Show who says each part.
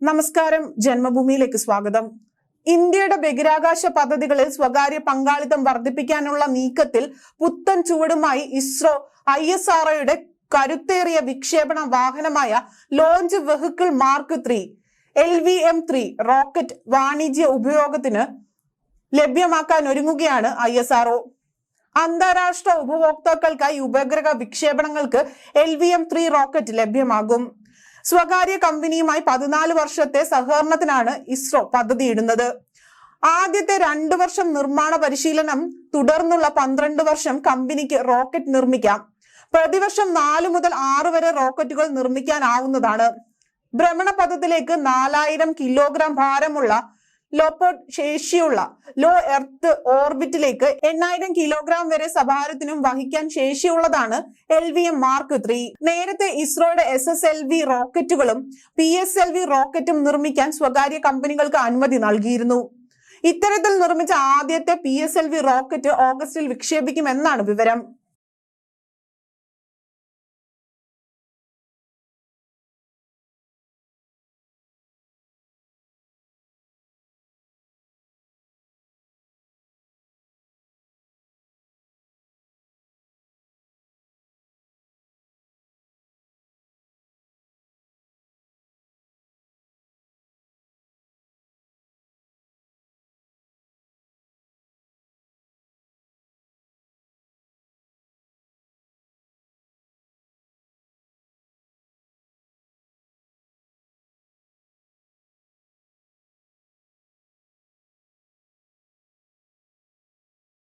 Speaker 1: നമസ്കാരം, ജന്മഭൂമിയിലേക്ക് സ്വാഗതം. ഇന്ത്യയുടെ ബഹിരാകാശ പദ്ധതികളിൽ സ്വകാര്യ പങ്കാളിത്തം വർദ്ധിപ്പിക്കാനുള്ള നീക്കത്തിൽ പുത്തൻ ചുവടുമായി ഇസ്രോ ISROയുടെ കരുത്തേറിയ വിക്ഷേപണ വാഹനമായ launch vehicle mark 3 LVM-3 rocket വാണിജ്യ ഉപയോഗത്തിന് ലഭ്യമാക്കാൻ ഒരുങ്ങുകയാണ് ISRO. അന്താരാഷ്ട്ര ഉപഭോക്താക്കൾക്കായി ഉപഗ്രഹ വിക്ഷേപണങ്ങൾക്ക് LVM-3 റോക്കറ്റ് ലഭ്യമാകും. സ്വകാര്യ കമ്പനിയുമായി 14 വർഷത്തെ സഹകരണത്തിനാണ് ഇസ്രോ പദ്ധതിയിടുന്നത്. ആദ്യത്തെ 2 വർഷം നിർമ്മാണ പരിശീലനം, തുടർന്നുള്ള 12 വർഷം കമ്പനിക്ക് റോക്കറ്റ് നിർമ്മിക്കാം. പ്രതിവർഷം 4 മുതൽ 6 വരെ റോക്കറ്റുകൾ നിർമ്മിക്കാനാവുന്നതാണ്. ഭ്രമണപഥത്തിലേക്ക് 4000 കിലോഗ്രാം ഭാരമുള്ള ലോപോഡ് ശേഷിയുള്ള ലോ എർത്ത് ഓർബിറ്റിലേക്ക് 8000 കിലോഗ്രാം വരെ സഭാരത്തിനും വഹിക്കാൻ ശേഷിയുള്ളതാണ് LVM മാർക്ക് 3. നേരത്തെ ഇസ്രോയുടെ SSLV റോക്കറ്റുകളും PSLV റോക്കറ്റും നിർമ്മിക്കാൻ സ്വകാര്യ കമ്പനികൾക്ക് അനുമതി നൽകിയിരുന്നു. ഇത്തരത്തിൽ നിർമ്മിച്ച ആദ്യത്തെ PSLV റോക്കറ്റ് ഓഗസ്റ്റിൽ വിക്ഷേപിക്കുമെന്നാണ് വിവരം.